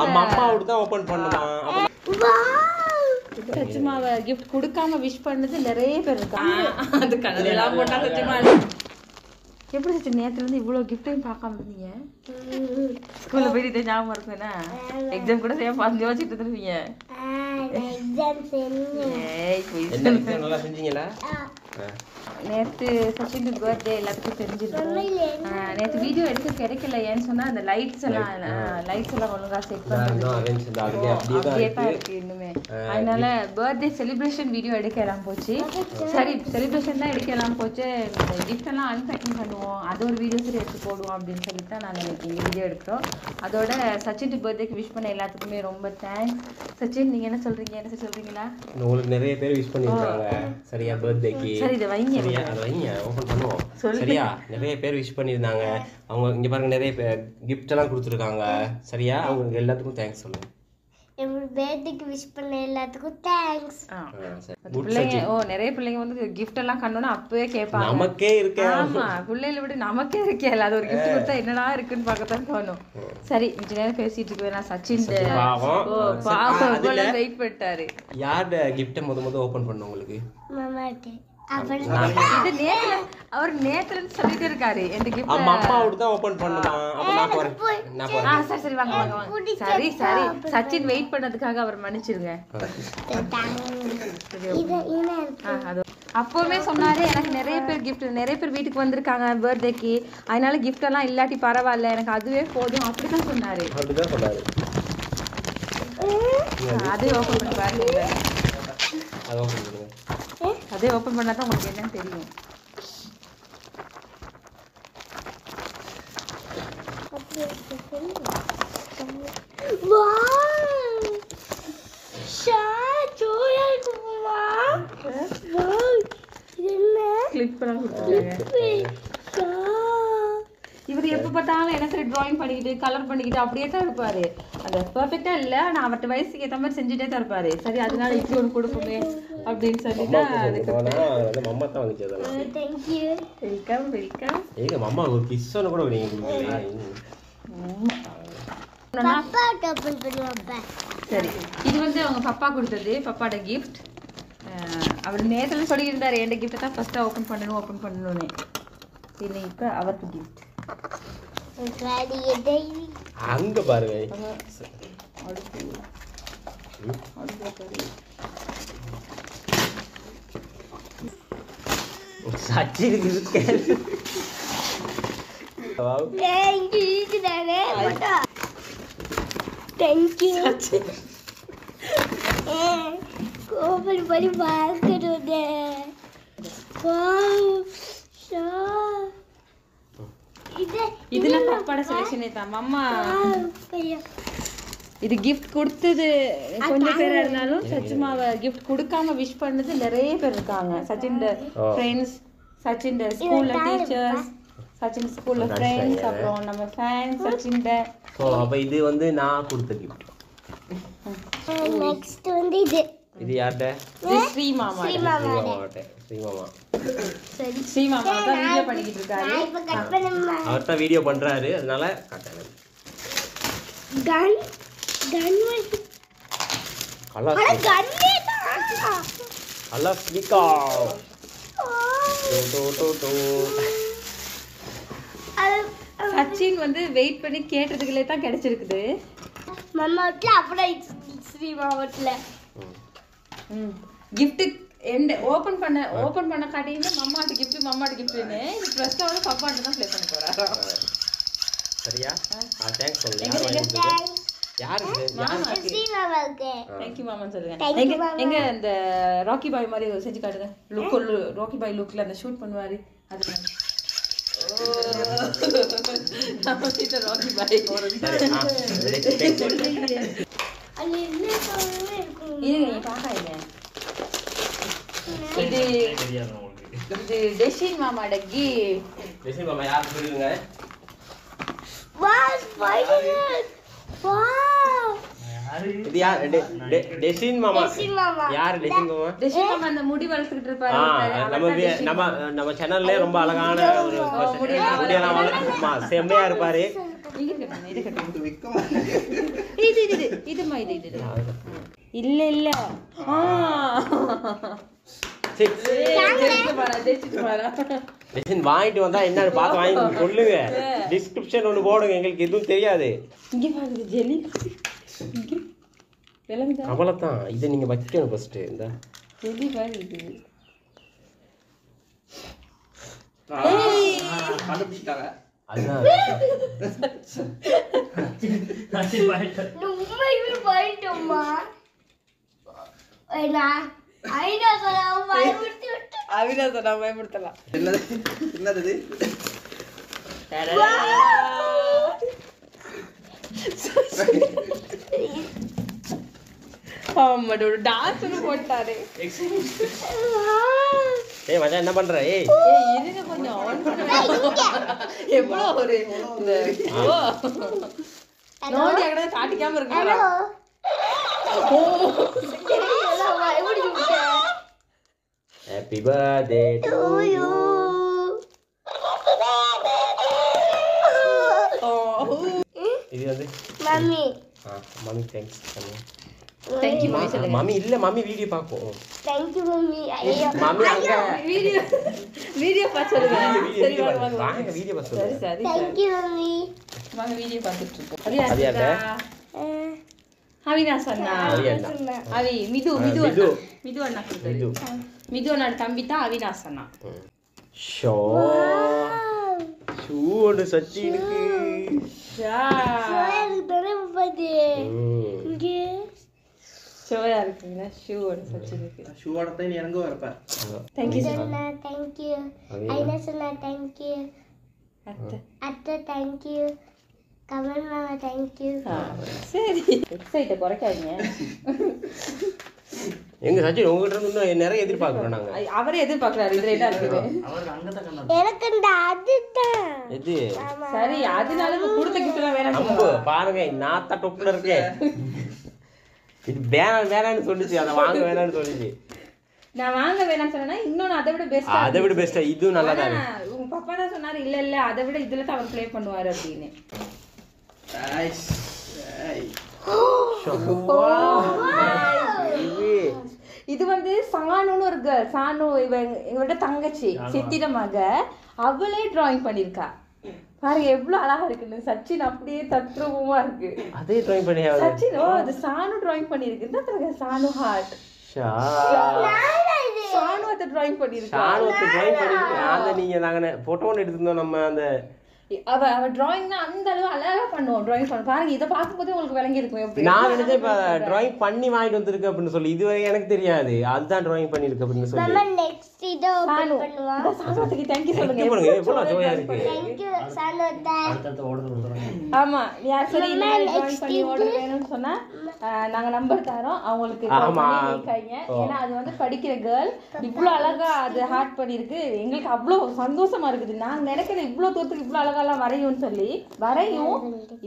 அம்மா அம்மாவோட தான் ஓபன் பண்ணுமா. சச்சுமாவை கிஃப்ட் கொடுக்காம விஷ் பண்ணது நிறைய பேர் இருக்காங்க. அது கண்ணெல்லாம் போட்டா சச்சுமா எப்படி சச்சு நேத்துல இருந்து இவ்வளவு கிஃப்டையும் பார்க்காம இருந்தீங்க? ஸ்கூல்ல போயிட்டு இதே ஞாபகம் இருக்குன்னா எக்ஸாம் கூட சேம் பாத்து யோசிச்சுட்டு இருந்தீங்க. நல்லா செஞ்சீங்களா? நேற்று சச்சின் பர்த்டே எல்லாத்துக்கும் தெரிஞ்சிருக்கும். நேற்று வீடியோ எடுக்க கிடைக்கல. ஏன்னு சொன்னா அந்த லைட்ஸ் எல்லாம் ஒழுங்கா செட் பண்ணுறது அப்படியே தான் இருக்கு இன்னுமே. அதனால பர்த்டே செலிப்ரேஷன் வீடியோ எடுக்கலாம் போச்சு. சரி செலிப்ரேஷன் தான் எடுக்கலாம் போச்சு. கிஃப்ட் எல்லாம் அன்பேக்கிங் பண்ணுவோம், அது ஒரு வீடியோ சரி எடுத்து போடுவோம் அப்படின்னு சொல்லிட்டு தான் நாங்கள் இன்னைக்கு இந்த வீடியோ எடுக்கிறோம். அதோட சச்சின் பர்த்டேக்கு விஷ் பண்ண எல்லாத்துக்குமே ரொம்ப தேங்க்ஸ். சச்சின் நீங்க என்ன சொல்றீங்க? என்ன சொல்றீங்களா? உங்களுக்கு நிறைய பேர் விஷ் பண்ணிருக்காங்க சரியா பர்த்டேக்கு. சரி இதை வைங்க அதை வைங்க ஓபன் பண்ணுவோம் சரியா. நிறைய பேர் விஷ் பண்ணியிருந்தாங்க. அவங்க இங்க பாருங்க நிறைய கிஃப்ட் எல்லாம் கொடுத்துருக்காங்க சரியா. அவங்க எல்லாத்துக்கும் தேங்க்ஸ் சொல்லுங்க. என்னோட பர்த்டேக்கு விஷ் பண்ண எல்லாத்துக்கும் தேங்க்ஸ். பிள்ளைங்க நிறைய பிள்ளைங்க வந்து கிஃப்ட் எல்லாம் கண்டோன்னா அப்பவே கேட்பாங்க. நமக்கே இருக்கு. ஆமா பிள்ளைகளை விட நமக்கே இருக்கேல. அது ஒரு கிஃப்ட் கொடுத்தா என்னடா இருக்குன்னு பார்க்கத்தான் தோணும். சரி கொஞ்ச நேரம் பேசிட்டு இருக்கு. நான் சச்சின் பாவம் வெயிட் பண்ணிட்டாரு. யாரோட கிஃப்ட் முத ஓபன் பண்ண உங்களுக்கு? மாமாட்டே. அவர் நேத்துல சொல்லிட்டு இருக்காரு இந்த கிஃப்ட் அம்மாவோட தான் ஓபன் பண்ணுமா. அப்ப நான் போறேன். சரி வாங்க வாங்க வாங்க. சரி சரி சச்சின் வெயிட் பண்ணதுக்காக அவர் மன்னிச்சிருங்க. அப்போவே சொன்னாரு எனக்கு நிறைய பேர் வீட்டுக்கு வந்திருக்காங்க பர்த்டேக்கு, அதனால கிஃப்ட் எல்லாம் இல்லாட்டி பரவாயில்ல எனக்கு அதுவே போதும் அப்படிதான் சொன்னாரு. அதே ஓபன் பண்ணி பாருங்க. அதே ஓபன் பண்ணாதான் உங்களுக்கு என்னன்னு தெரியும். இவர் எப்ப பார்த்தாலும் என்ன சரி டிராயிங் பண்ணிக்கிட்டு கலர் பண்ணிக்கிட்டு அப்படியே தான் இருப்பாரு. அது பெர்ஃபெக்ட்டா இல்ல, நான் அவர்கிட்ட வயசுக்கு ஏற்ற மாதிரி செஞ்சுட்டே தான் இருப்பாரு. சரி அதனால இப்படி ஒன்று கொடுப்போமே அப்படின்னு சொல்லிட்டு அம்மா தான் வந்துச்சு. தேங்க்யூ. Welcome welcome. ஏங்க அம்மா ஒரு கிஸ் ஒன்று கூட நீங்க கொடுக்கல. பாப்பா ஓபன் பண்ணுவாப்பா. சரி இது வந்து அவங்க பப்பா கொடுத்தது, பப்பாட கிஃப்ட். அவர் நேத்துல சொல்லி இருந்தாரு என் கிஃப்ட்டை தான் ஃபர்ஸ்டா ஓபன் பண்ணணும்னு. இது இப்போ அவருக்கு கிஃப்ட். அங்க பாருங்க. சச்சின் ஓபன் பண்ணி பார்க்கணுங்க. இதுல பப்பாட செலக்ஷனே தான் மாமா. இது கிஃப்ட் கொடுத்தது கொஞ்சம் பேரா இருந்தாலும் சச்சுமாவை கிஃப்ட் கொடுக்காம விஷ் பண்ணது நிறைய பேர் இருக்காங்க. சச்சின் ஃப்ரெண்ட்ஸ், சச்சின் ஸ்கூல்ல டீச்சர்ஸ், சச்சின் ஸ்கூல்ல ஃப்ரெண்ட்ஸ், அப்புறம் நம்ம ஃபேன்ஸ் சச்சின். சோ அப்ப இது வந்து நான் கொடுத்த கிஃப்ட். நெக்ஸ்ட் வந்து இது யார்ட? ஸ்ரீ மாமா. சரி ஸ்ரீ மாமா தான் வீடியோ பண்ணிக்கிட்டு இருக்காரு. இப்ப கட் பண்ணமா. அவர் தான் வீடியோ பண்றாரு அதனால கட்டணும். கன் கலர் கன்னே தான். கலர் ஸ்பீக்கா. சச்சின் வந்து வெயிட் பண்ணி கேட்டதுக்குள்ளே தான் கிடைச்சிருக்குது. மாமாட்ல அப்படியே ஸ்ரீ மாமாட்ல கிஃப்ட் ஓபன் பண்ண காட்டியுமே மம்மாட்டு கிஃப்ட்னு இது பிரஸ்டோட பப்பாட்டு தான் ப்ளே பண்ண போறாரு. சரியா? தேங்க்ஸ் சொல்லுங்க. யாரு ஸ்ரீ மாமாக்கு थैंक यू மாமா சொல்லுங்க. எங்க அந்த ராக்கி பாய் மாதிரி செஞ்சு காட்டுங்க. ராக்கி பாய் லுக்ல அந்த ஷூட் பண்ணுவாரு அது. நம்ம கிட்ட ராக்கி பாய் அது என்ன சொல்லுவே இருக்கு. இது பாக்காதீங்க. இது டெஷின் மாமாட கிஃப்ட். டெஷின் மாமா யார் சொல்லுங்க. Wow spider. வாவ் இது யார்? டெஷின் மாமா. யார் டெஷின் மாமா? டெஷின் மாமா அந்த முடி வளர்த்துக்கிட்டு இருப்பாரு. நம்ம சேனல்ல ரொம்ப அழகான ஒரு முடியெல்லாம் வளர்த்துமா செம்மையா இருப்பாரு. இது கட்டுங்க. இதுமா இது இல்ல இல்ல வாங்கிட்டு வந்தா என்னன்னு பார்த்து வாங்கி சொல்லுங்க. டிஸ்கிரிப்ஷன் ஒன்று போடுங்க, எங்களுக்கு எதுவும் தெரியாது. இங்க பாருங்க ஜெல்லி அவ்வளோதான். இதை நீங்க வைக்கணும் ஃபர்ஸ்ட். இந்த ஜெல்லி பாரு இது அதுதான் பயன்படுத்தலாம். போட்டாரு. ஏய் மச்சான் என்ன பண்ற? ஏய் இருங்க கொஞ்சம் ஆன் பண்ணுங்க. எவ்வளவு ஒரு நோடி அங்கட காட்டிக்காம இருக்கீங்களா? Happy birthday to you. இது வந்து மம்மி மம்மி தேங்க்ஸ் பண்ணு. Thank you மம்மி சொல்லுங்க. மம்மி இல்ல மம்மி வீடியோ பாப்போம். Thank you mummy. ஐயோ மம்மி அங்க வீடியோ பார்த்து சொல்லுங்க. சரி வாங்க வாங்க வீடியோ பார்த்து சொல்லுங்க. சரி Thank you மம்மி. வாங்க வீடியோ பார்த்துட்டு இருக்கோம். அது யாரு? அவினாஷ் அண்ணா. அவி மிது அண்ணா மிது. மிது அண்ணா தம்பி தான் அவினாஷ் அண்ணா. ஷோ ஒன்று சச்சி இருக்கு. ஷோயா இருக்குங்களா? ஷூவோட சச்சி இருக்கு. ஷூவோட தான் எனக்கு வரப்ப. Thank you thank you. ஐனா சொன்னா தேங்க்யூ. அத்தை தேங்க்யூ. கமல் மாமா தேங்க்யூ. சரி எக்ஸைட்டை குறைக்காதீங்க. எங்க சச்சின் உங்ககிட்ட இருந்து இன்னும் நிறைய எதிர்பார்க்கிறோம் நாங்க. அவரே எதிர்பார்க்கறாரு. இதுல என்ன இருக்குது? எனக்கு இந்த அதுதான் எது? சரி அதனால கொடுத்த கிஃப்ட் எல்லாம் வேணாம் அம்பு பாருங்க நான் தான் டொப்புல இருக்கேன். இது வேணான்னு சொல்லுச்சு, அதை வாங்க வேணான்னு சொல்லுச்சு. நான் வாங்க வேணாம்னு சொன்னா இன்னொன்னு அதை விட பெஸ்டா. அதை விட பெஸ்டா இதுவும் நல்லா தான் இருக்கு. உங்க பாப்பா தான் சொன்னாரு இல்ல இல்ல அதை விட இதுல தான் அவர் ப்ளே பண்ணுவாரு அப்படின்னு. இது வந்து சானுன்னு ஒரு கேர்ள். சானு எங்களோட தங்கச்சி சித்திர மக. அவளே டிராயிங் பண்ணிருக்கா. பாருங்க எவ்வளவு அழகா இருக்குன்னு. சச்சின் அப்படியே தத்ரூபமா இருக்கு. அதே டிராயிங் பண்ணி சச்சின் அது சானு டிராயிங் பண்ணிருக்கு. இந்த பாருங்க சானு ஹார்ட். சானு அதை டிராயிங் பண்ணிருக்கு. சானு அதை டிராயிங் பண்ணிருக்கு. அத நீங்க நாங்க போட்டோ ஒன்னு எடுத்துட்டோம் நம்ம. அந்த அவ டிராயிங்னா அந்த அளவு அழகா பண்ணுவோம். டிராயிங் பண்ண பாருங்க. இதை பார்க்கும்போது உங்களுக்கு விளங்கி இருக்கும் எப்படி. நான் நினைச்சேன் இப்ப டிராயிங் பண்ணி வாங்கிட்டு வந்திருக்கு அப்படின்னு சொல்லி. இதுவரை எனக்கு தெரியாது அதுதான் டிராயிங் பண்ணிருக்கு அப்படின்னு சொல்லி. நம்ம நெக்ஸ்ட் இத ஓபன் பண்ணுவோம். சானுக்கு தேங்க் யூ சொல்லுங்க. பண்ணுங்க எவ்வளவு ஜோயா இருக்கு. Thank you சானுதா. அடுத்த ஆர்டர் கொடுத்துறேன். ஆமா யார் சரி இந்த மாதிரி டிராயிங் பண்ணி ஆர்டர் வேணும்னு சொன்னா நாங்க நம்பர் தரோம் அவங்களுக்கு கால் பண்ணி கேட்காதீங்க. ஏன்னா அது வந்து படிக்கிற கேர்ள் இவ்ளோ அழகா அது ஹார்ட் பண்ணிருக்கு. எங்களுக்கு அவ்வளோ சந்தோஷமா இருக்குது. நான் நினைக்கிறேன் இவ்ளோ தூரத்துக்கு இவ்ளோ அழகாலாம் வரையும்னு சொல்லி. வரையும்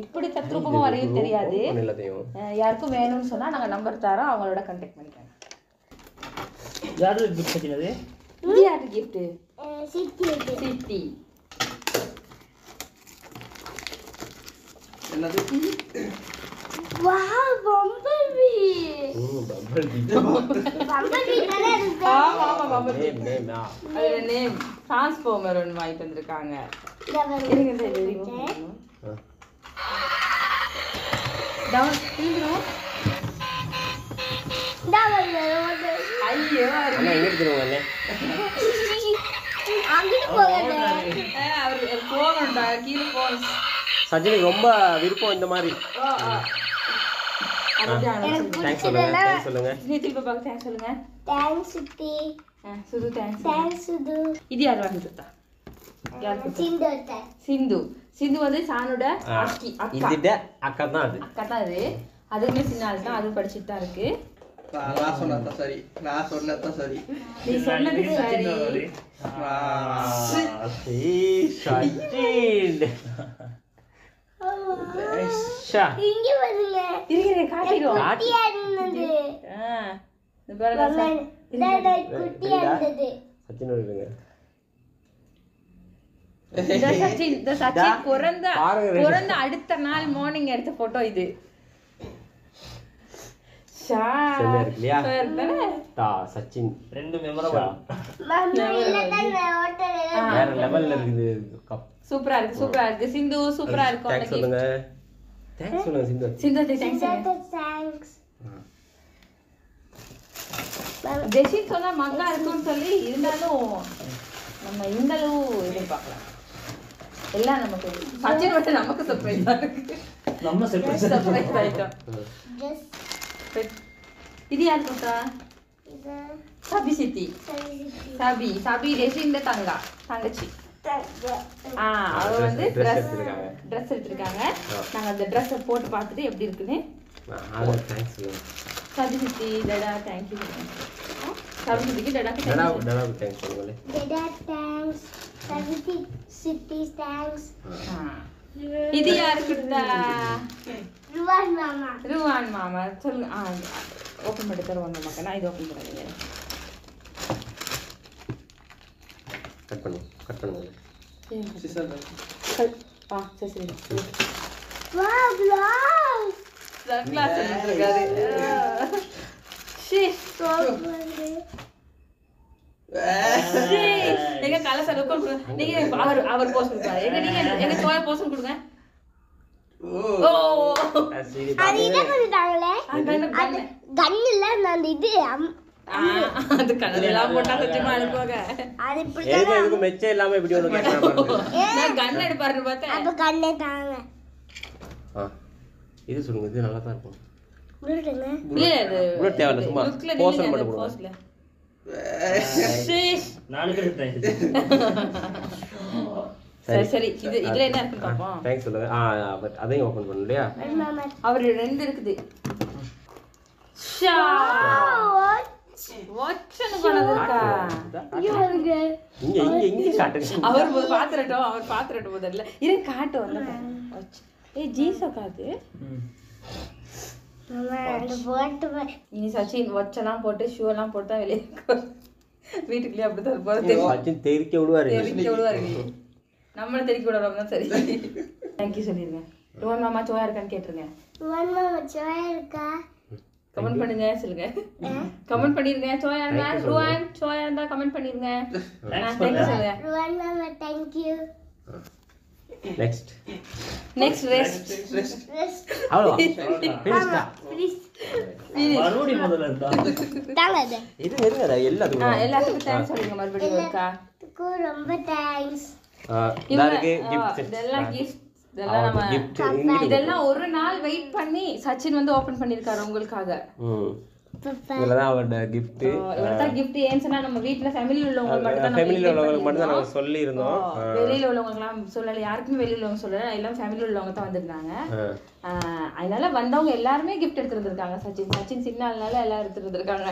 இப்படி தத்ரூபமா வரையும் தெரியாது. யாருக்கும் வேணும்னு சொன்னா நாங்க நம்பர் தரோம் அவங்களோட கான்டாக்ட் பண்ணிக்கோங்க. யாரு கிஃப்ட் பண்ணினது? இது யாரு கிஃப்ட்? சித்தி. என்னது? Wow Bumblebee. பம்பல்பீ. பம்பல்பீ தானே இருக்கு. ஆமா பம்பல்பீ. நேம் அது நேம் டிரான்ஸ்ஃபார்மர் ஒன்னு வாங்கிட்டு வந்திருக்காங்க. இருங்க சரி டவுன் இழுக்குறோம். ஐயோ அண்ணா எங்க எடுத்துருவாங்க அங்கிட்டு போகல. அவர் போகணும்டா கீழே போகணும். சஜினுக்கு ரொம்ப விருப்பம் இந்த மாதிரி. தேங்க்ஸ் சொல்லுங்க. நிதில் பாபாக்கு தேங்க்ஸ் சொல்லுங்க. தேங்க்ஸ் சித்தி. சுது தேங்க்ஸ். தேங்க்ஸ் சுது. இது யார் வாங்கி கொடுத்தா? சிந்து. சிந்து வந்து சானோட அக்கி இதுட அக்கா தான் அது. அக்கா தான் அது. அதுவுமே சின்ன ஆள் தான். அதுவும் படிச்சுட்டு தான் இருக்கு. நான் சொன்னதான் சரி. நீ சொன்னது சரி. இங்க வருங்க. இருங்க காட்டிடுவோம். குட்டியா இருந்தது. இந்த பாருங்க குட்டியா இருந்தது. சச்சின் வருங்க. இந்த சச்சின் பிறந்த அடுத்த நாள் மார்னிங் எடுத்த போட்டோ இது. சச்சின் ரெண்டு மெமரபிள். வேற லெவல்ல இருக்குது. சூப்பரா இருக்கு சிந்து, சூப்பரா இருக்கு. தேங்க்ஸ் சொல்லுங்க சிந்து. தேங்க்ஸ். ஜெசின் சொன்னா மங்கா இருக்கும்னு சொல்லி இருந்தாலும் நம்ம இந்த அளவு எதிர்பார்க்கலாம். எல்லாம் நமக்கு சச்சின் மட்டும் நமக்கு சர்ப்ரைஸா இருக்கு. நம்ம சர்ப்ரைஸ் ஆயிட்டோம். இது யார் கொடுத்தா? சாபி சித்தி. சாபி ஜெசின் தங்கச்சி. அவ வந்து ட்ரெஸ் எடுத்திருக்காங்க. நாங்க அந்த ட்ரெஸ்ஸை போட்டு பார்த்துட்டு எப்படி இருக்குன்னு சாபி சித்தி டடா தேங்க்யூ. சாபி சித்திக்கு டடா தேங்க்ஸ் சொல்லுங்களே. டடா தேங்க்ஸ். சாபி சித்தி தேங்க்ஸ். இது யாரு கொடுத்தா? ருவான் மாமா சொல்லுங்க. ஓப்பன் பண்ணி தருவாங்க மாமா. நான் இது ஓப்பன் பண்ணுறேன். கட் பண்ணுங்க. சிஸ்டர் சரி. Wow block. கிளாஸ் எடுத்துருக்காரு. எங்க கலர் சார் கொடுங்க. நீங்க அவர் போஸ் கொடுப்பாரு. எங்க சோயா போஸ் கொடுங்க. அது என்ன பண்ணிட்டாங்களே? அது கன் இல்ல, நான் இது அது கண்ணெல்லாம் போட்டா சத்தியமா அனுப்புவாங்க. அது இப்படி எதுக்கு மெச்ச இல்லாம இப்படி ஒண்ணு கேக்குறாங்க. நான் கன் எடுப்பாருன்னு பார்த்தேன். அப்ப கண்ணே தாங்க. இது சொல்லுங்க. இது நல்லா தான் இருக்கும். புரியுதுங்க? இல்ல இது புல்லட் தேவல சும்மா போஸ்ட் பண்ணி கொடுங்க. போஸ்ட்ல நாலு பேர் தேங்க்ஸ். சரி இதுல என்ன இருக்குன்னு பாப்போம். தேங்க்ஸ் சொல்லுங்க. அதையும் ஓபன் பண்ணு இல்லையா? அவர் ரெண்டு இருக்குது. வாட்ச்னு பண்ணதுக்கா. இங்க காட்டுங்க. அவர் பாத்துறட்டும் முதல்ல. இரு காட்டு வந்து. ஏய் ஜீசா காது. இனி சச்சின் வாட்செல்லாம் போட்டு ஷூ எல்லாம் போட்டு தான் வெளியே வீட்டுக்குள்ளே அப்படிதான் போறது. சச்சின் தெரிக்க விடுவாரு. நம்மள தெரிக்க விடுறோம் தான் சரி. தேங்க்யூ சொல்லிருங்க. ருவான் மாமா சோயா இருக்கான்னு கேட்டுருங்க. ருவான் மாமா சோயா இருக்கா? கமெண்ட் பண்ணுங்க சொல்லுங்க. கமெண்ட் பண்ணிருங்க. சோயா இருந்தா ருவான் சோயா இருந்தா கமெண்ட் பண்ணிருங்க. தேங்க்யூ சொல்லுங்க. ருவான் மாமா தேங்க்யூ. Next rest. அவ்வளவு மாமா ப்ளீஸ் மறுபடியும் முதல்ல இருந்தா தாங்க அது. இது எதுங்க எல்லாத்துக்கும் தேங்க்ஸ் சொல்லுங்க மறுபடியும் ஒருக்கா. ரொம்ப தேங்க்ஸ். இதெல்லாம் கிஃப்ட். இதெல்லாம் ஒரு நாள் வெயிட் பண்ணி சச்சின் வந்து ஓபன் பண்ணிருக்காரு உங்களுக்காக. இதெல்லாம் அவரோட gift. இவர்தான் gift. ஏன்னு சொன்னா நம்ம வீட்ல ஃபேமிலில உள்ளவங்க மட்டும் தான் நாங்க சொல்லி இருந்தோம். வெளியில உள்ளவங்கலாம் சொல்லல. யாருக்குமே வெளியில உள்ளவங்க சொல்லல. எல்லாம் ஃபேமிலில உள்ளவங்க தான் வந்திருந்தாங்க. அதனால வந்தவங்க எல்லாருமே gift எடுத்துட்டு இருக்காங்க. சச்சின் சின்ன ஆள்னால எல்லாம் எடுத்துட்டு இருக்காங்க.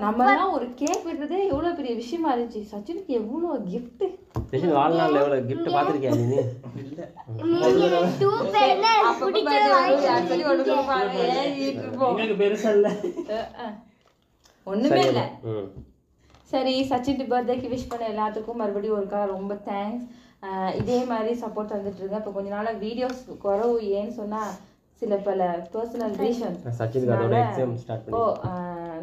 நம்ம எல்லாம் ஒரு கேக் வெட்டுறதே எவ்வளவு பெரிய விஷயமா இருந்துச்சு. சச்சினுக்கு எவ்வளவு gift. சச்சின் வாழ்நாள்ல எவ்வளவு gift பாத்திருக்கியா நீ? இல்ல. நீங்க 2 பேர்ல பிடிச்ச சரி ஒண்ணுக்கு பாருங்க. உங்களுக்கு பெருசா இல்ல. ஒண்ணுமே இல்ல. சரி சச்சின் பர்த்டேக்கு விஷ் பண்ண எல்லாத்துக்கும் மறுபடியும் ஒருக்கா ரொம்ப தேங்க்ஸ். இதே மாதிரி சப்போர்ட் வந்துட்டு இருங்க. இப்போ கொஞ்ச நாளா வீடியோஸ் குறவு. ஏன்னு சொன்னா சில பல பர்சனல் ரீசன்.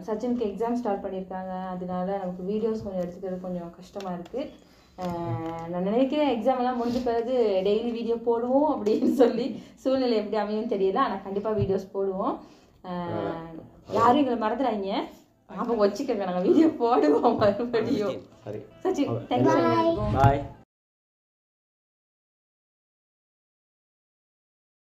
சச்சினுக்கு எக்ஸாம் ஸ்டார்ட் பண்ணியிருக்காங்க. அதனால நமக்கு வீடியோஸ் கொஞ்சம் எடுத்துக்கிறது கொஞ்சம் கஷ்டமா இருக்கு. நான் நினைக்கிறேன் எக்ஸாம் எல்லாம் முடிஞ்ச பிறகு டெய்லி வீடியோ போடுவோம் அப்படின்னு சொல்லி சூழ்நிலை எப்படி அமையும் தெரியல. ஆனால் கண்டிப்பாக வீடியோஸ் போடுவோம். யாரும் எங்களை மறந்துடாங்க. ஞாபகம் வச்சுக்கோங்க. நாங்கள் வீடியோ போடுவோம் மறுபடியும். சச்சின் தேங்க்ஸ். பாய்.